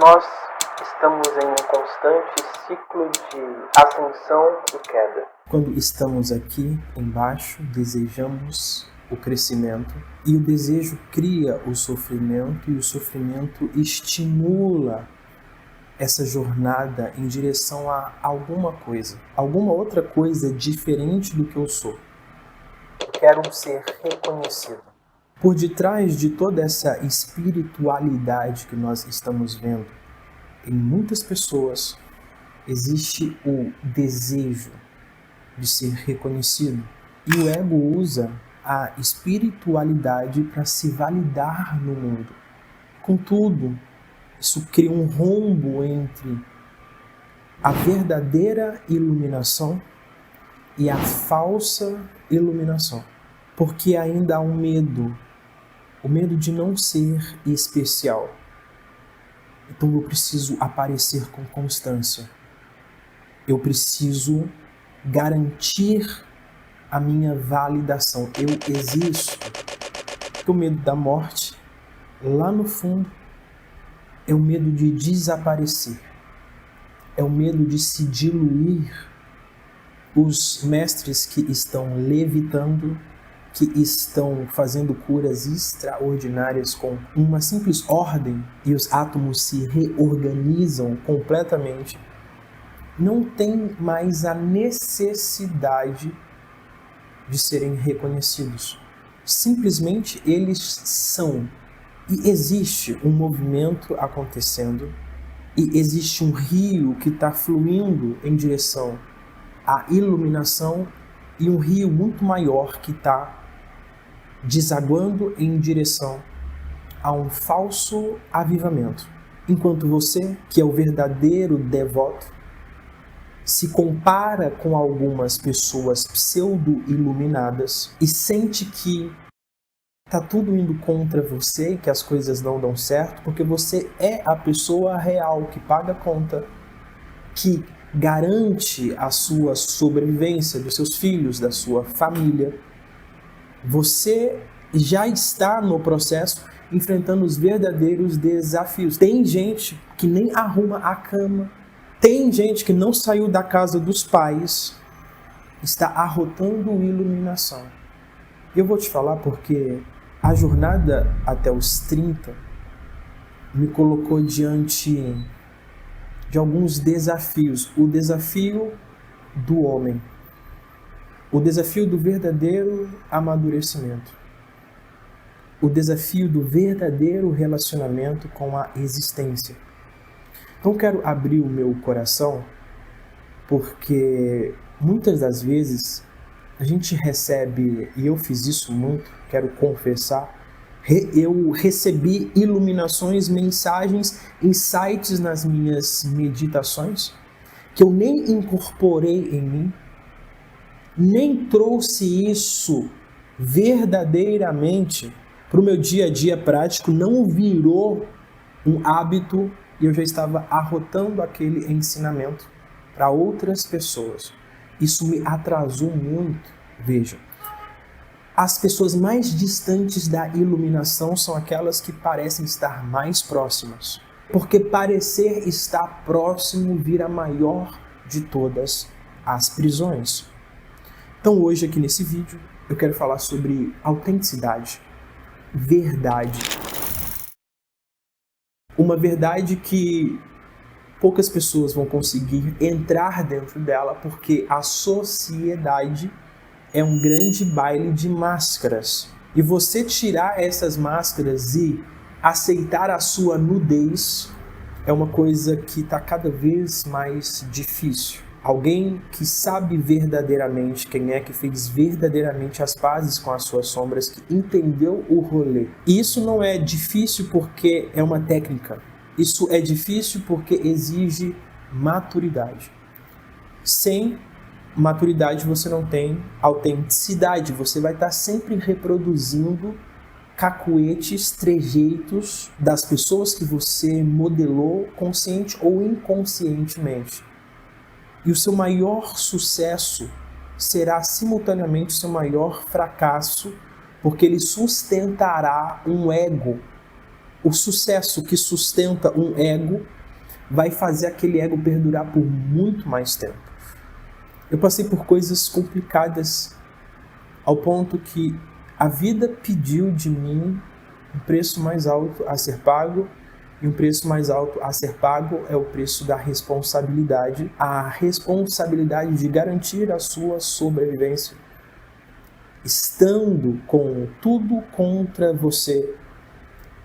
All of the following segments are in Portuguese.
Nós estamos em um constante ciclo de ascensão e queda. Quando estamos aqui embaixo, desejamos o crescimento, e o desejo cria o sofrimento, e o sofrimento estimula essa jornada em direção a alguma coisa, alguma outra coisa diferente do que eu sou. Quero ser reconhecido. Por detrás de toda essa espiritualidade que nós estamos vendo, em muitas pessoas existe o desejo de ser reconhecido. E o ego usa a espiritualidade para se validar no mundo. Contudo, isso cria um rombo entre a verdadeira iluminação e a falsa iluminação. Porque ainda há um medo, o medo de não ser especial. Então eu preciso aparecer com constância. Eu preciso garantir a minha validação. Eu existo. Porque o medo da morte, lá no fundo, é o medo de desaparecer. É o medo de se diluir. Os mestres que estão levitando, que estão fazendo curas extraordinárias com uma simples ordem e os átomos se reorganizam completamente, não tem mais a necessidade de serem reconhecidos. Simplesmente eles são. E existe um movimento acontecendo, e existe um rio que está fluindo em direção à iluminação, e um rio muito maior que está desaguando em direção a um falso avivamento. Enquanto você, que é o verdadeiro devoto, se compara com algumas pessoas pseudo-iluminadas e sente que está tudo indo contra você e que as coisas não dão certo, porque você é a pessoa real que paga a conta, que garante a sua sobrevivência dos seus filhos, da sua família. Você já está no processo enfrentando os verdadeiros desafios. Tem gente que nem arruma a cama. Tem gente que não saiu da casa dos pais. Está arrotando iluminação. Eu vou te falar porque a jornada até os 30 me colocou diante de alguns desafios. O desafio do homem. O desafio do verdadeiro amadurecimento. O desafio do verdadeiro relacionamento com a existência. Então quero abrir o meu coração, porque muitas das vezes a gente recebe, e eu fiz isso muito, quero confessar, eu recebi iluminações, mensagens, insights nas minhas meditações, que eu nem incorporei em mim, nem trouxe isso verdadeiramente para o meu dia a dia prático, não virou um hábito e eu já estava arrotando aquele ensinamento para outras pessoas. Isso me atrasou muito. Veja, as pessoas mais distantes da iluminação são aquelas que parecem estar mais próximas, porque parecer estar próximo vira a maior de todas as prisões. Então hoje aqui nesse vídeo eu quero falar sobre autenticidade, verdade. Uma verdade que poucas pessoas vão conseguir entrar dentro dela porque a sociedade é um grande baile de máscaras. E você tirar essas máscaras e aceitar a sua nudez é uma coisa que está cada vez mais difícil. Alguém que sabe verdadeiramente quem é, que fez verdadeiramente as pazes com as suas sombras, que entendeu o rolê. E isso não é difícil porque é uma técnica. Isso é difícil porque exige maturidade. Sem maturidade você não tem autenticidade. Você vai estar sempre reproduzindo cacuetes, trejeitos das pessoas que você modelou consciente ou inconscientemente. E o seu maior sucesso será simultaneamente o seu maior fracasso, porque ele sustentará um ego o sucesso que sustenta um ego vai fazer aquele ego perdurar por muito mais tempo. Eu passei por coisas complicadas ao ponto que a vida pediu de mim um preço mais alto a ser pago, e um preço mais alto a ser pago é o preço da responsabilidade, a responsabilidade de garantir a sua sobrevivência. Estando com tudo contra você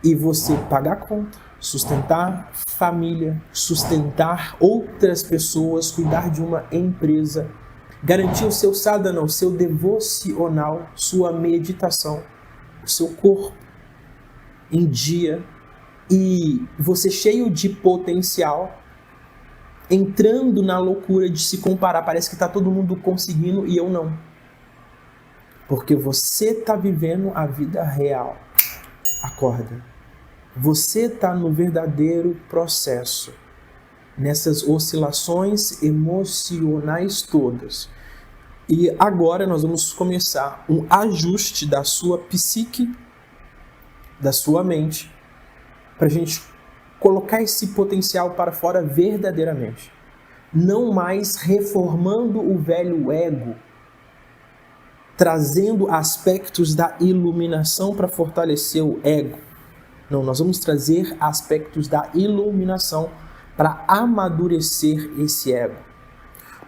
e você pagar conta, sustentar família, sustentar outras pessoas, cuidar de uma empresa, garantir o seu sadhana, o seu devocional, sua meditação, o seu corpo em dia, e você cheio de potencial, entrando na loucura de se comparar. Parece que está todo mundo conseguindo e eu não. Porque você está vivendo a vida real. Acorda. Você está no verdadeiro processo, nessas oscilações emocionais todas. E agora nós vamos começar um ajuste da sua psique, da sua mente, para a gente colocar esse potencial para fora verdadeiramente. Não mais reformando o velho ego, trazendo aspectos da iluminação para fortalecer o ego. Não, nós vamos trazer aspectos da iluminação para amadurecer esse ego.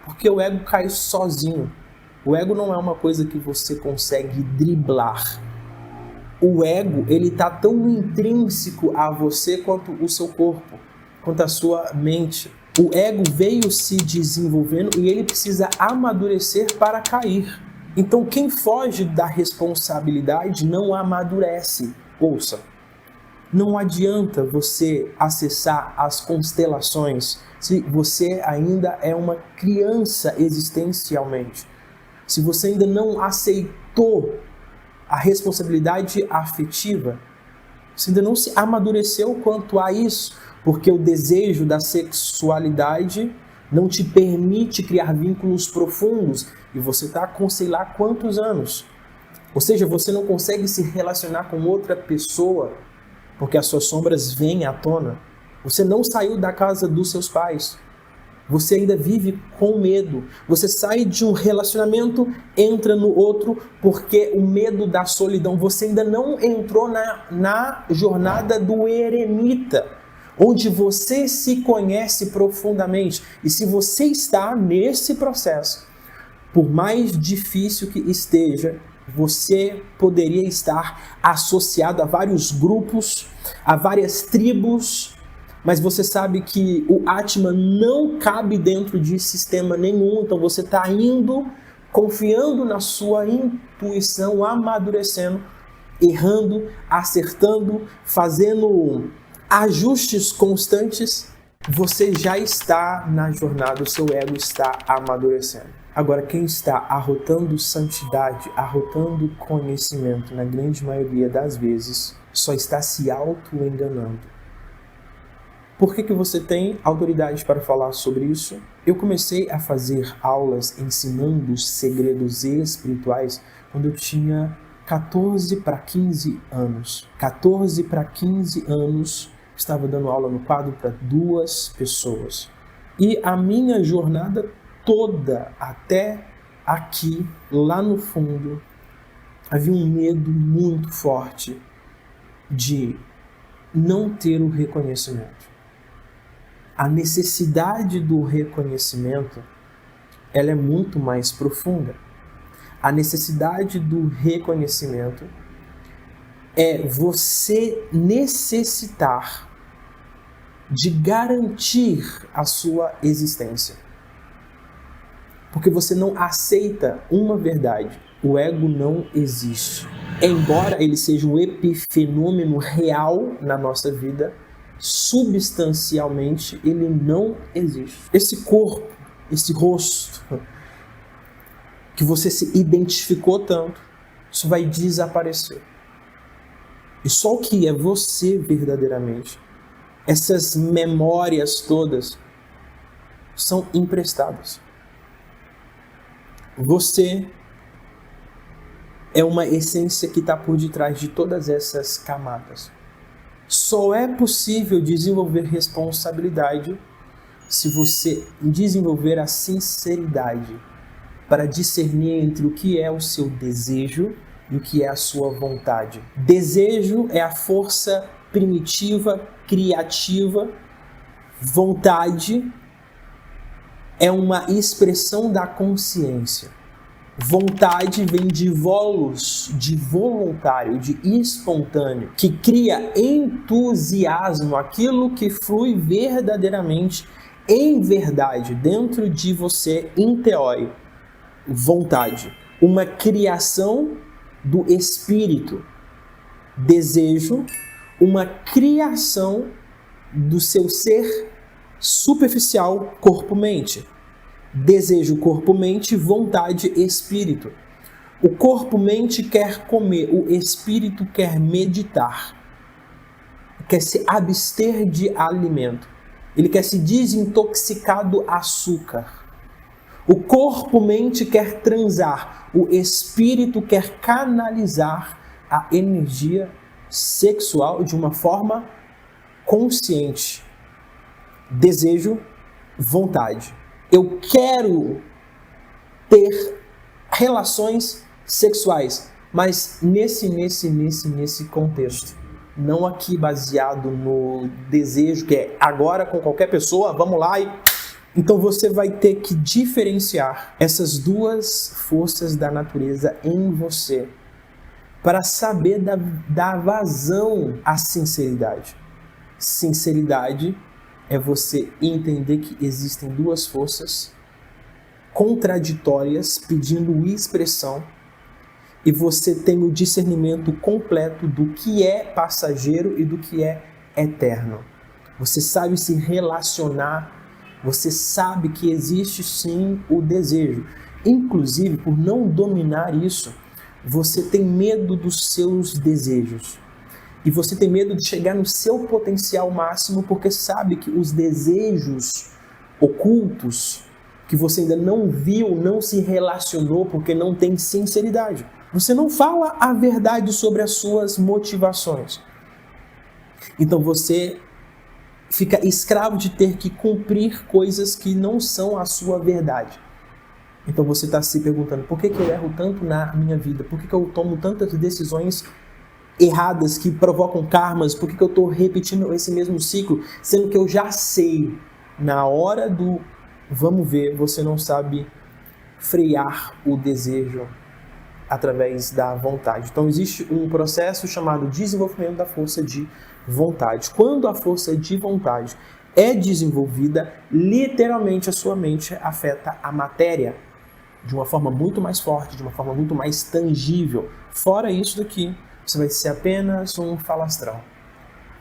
Porque o ego cai sozinho. O ego não é uma coisa que você consegue driblar. O ego, ele está tão intrínseco a você quanto o seu corpo, quanto a sua mente. O ego veio se desenvolvendo e ele precisa amadurecer para cair. Então, quem foge da responsabilidade não amadurece. Ouça, não adianta você acessar as constelações se você ainda é uma criança existencialmente. Se você ainda não aceitou a responsabilidade afetiva, você ainda não se amadureceu quanto a isso, porque o desejo da sexualidade não te permite criar vínculos profundos e você está com sei lá quantos anos. Ou seja, você não consegue se relacionar com outra pessoa porque as suas sombras vêm à tona. Você não saiu da casa dos seus pais. Você ainda vive com medo. Você sai de um relacionamento, entra no outro, porque o medo da solidão. Você ainda não entrou na jornada do eremita, onde você se conhece profundamente. E se você está nesse processo, por mais difícil que esteja, você poderia estar associado a vários grupos, a várias tribos, mas você sabe que o Atman não cabe dentro de sistema nenhum, então você está indo, confiando na sua intuição, amadurecendo, errando, acertando, fazendo ajustes constantes, você já está na jornada, o seu ego está amadurecendo. Agora, quem está arrotando santidade, arrotando conhecimento, na grande maioria das vezes, só está se auto-enganando. Por que você tem autoridade para falar sobre isso? Eu comecei a fazer aulas ensinando os segredos espirituais quando eu tinha 14 para 15 anos. 14 para 15 anos, estava dando aula no quadro para 2 pessoas. E a minha jornada toda até aqui, lá no fundo, havia um medo muito forte de não ter o reconhecimento. A necessidade do reconhecimento, ela é muito mais profunda. A necessidade do reconhecimento é você necessitar de garantir a sua existência. Porque você não aceita uma verdade. O ego não existe. Embora ele seja um epifenômeno real na nossa vida, substancialmente ele não existe. Esse corpo, esse rosto que você se identificou tanto, isso vai desaparecer. E só o que é você verdadeiramente, essas memórias todas, são emprestadas. Você é uma essência que está por detrás de todas essas camadas. Só é possível desenvolver responsabilidade se você desenvolver a sinceridade para discernir entre o que é o seu desejo e o que é a sua vontade. Desejo é a força primitiva, criativa. Vontade é uma expressão da consciência. Vontade vem de volos, de voluntário, de espontâneo, que cria entusiasmo, aquilo que flui verdadeiramente, em verdade, dentro de você, em teoria. Vontade, uma criação do espírito. Desejo, uma criação do seu ser superficial, corpo-mente. Desejo, corpo-mente, vontade, espírito. O corpo-mente quer comer, o espírito quer meditar, quer se abster de alimento. Ele quer se desintoxicar do açúcar. O corpo-mente quer transar, o espírito quer canalizar a energia sexual de uma forma consciente. Desejo, vontade. Eu quero ter relações sexuais, mas nesse contexto. Não aqui baseado no desejo, que é agora com qualquer pessoa, vamos lá e... Então você vai ter que diferenciar essas duas forças da natureza em você para saber da vazão à sinceridade. Sinceridade é você entender que existem duas forças contraditórias pedindo expressão e você tem o discernimento completo do que é passageiro e do que é eterno. Você sabe se relacionar, você sabe que existe sim o desejo. Inclusive, por não dominar isso, você tem medo dos seus desejos. E você tem medo de chegar no seu potencial máximo porque sabe que os desejos ocultos que você ainda não viu, não se relacionou porque não tem sinceridade. Você não fala a verdade sobre as suas motivações. Então você fica escravo de ter que cumprir coisas que não são a sua verdade. Então você está se perguntando, por que eu erro tanto na minha vida? Por que eu tomo tantas decisões erradas que provocam karmas? Por que eu estou repetindo esse mesmo ciclo, sendo que eu já sei, na hora do vamos ver, você não sabe frear o desejo através da vontade. Então existe um processo chamado desenvolvimento da força de vontade. Quando a força de vontade é desenvolvida, literalmente a sua mente afeta a matéria de uma forma muito mais forte, de uma forma muito mais tangível. Fora isso daqui, você vai ser apenas um falastrão.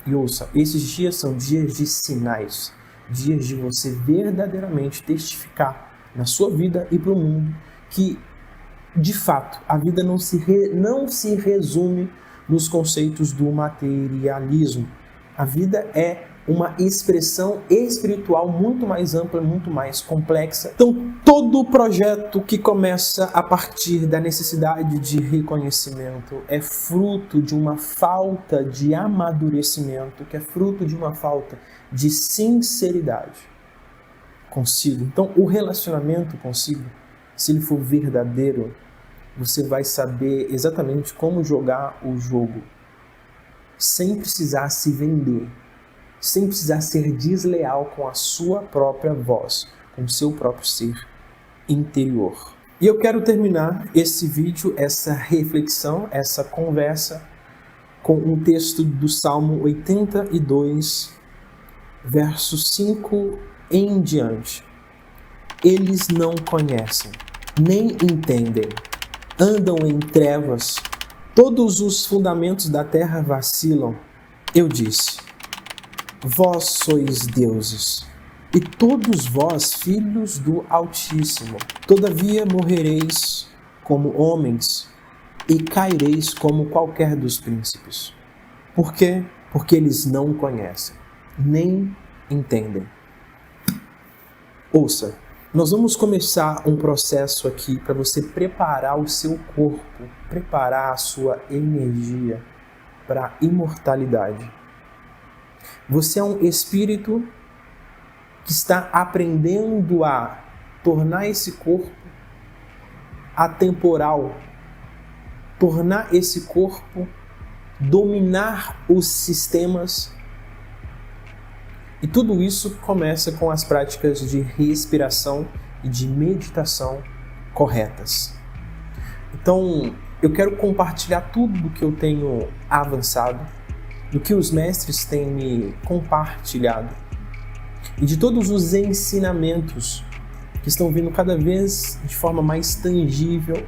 E ouça, esses dias são dias de sinais, dias de você verdadeiramente testificar na sua vida e para o mundo que, de fato, a vida não se resume nos conceitos do materialismo. A vida é uma expressão espiritual muito mais ampla, muito mais complexa. Então, todo projeto que começa a partir da necessidade de reconhecimento é fruto de uma falta de amadurecimento, que é fruto de uma falta de sinceridade consigo. Então, o relacionamento consigo, se ele for verdadeiro, você vai saber exatamente como jogar o jogo, sem precisar se vender, sem precisar ser desleal com a sua própria voz, com o seu próprio ser interior. E eu quero terminar esse vídeo, essa reflexão, essa conversa, com um texto do Salmo 82, verso 5 em diante. Eles não conhecem, nem entendem, andam em trevas, todos os fundamentos da terra vacilam. Eu disse: vós sois deuses, e todos vós filhos do Altíssimo. Todavia morrereis como homens, e caireis como qualquer dos príncipes. Por quê? Porque eles não conhecem, nem entendem. Ouça, nós vamos começar um processo aqui para você preparar o seu corpo, preparar a sua energia para a imortalidade. Você é um espírito que está aprendendo a tornar esse corpo atemporal, tornar esse corpo dominar os sistemas. E tudo isso começa com as práticas de respiração e de meditação corretas. Então, eu quero compartilhar tudo do que eu tenho avançado, do que os mestres têm me compartilhado e de todos os ensinamentos que estão vindo cada vez de forma mais tangível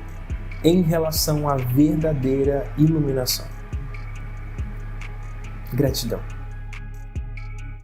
em relação à verdadeira iluminação. Gratidão.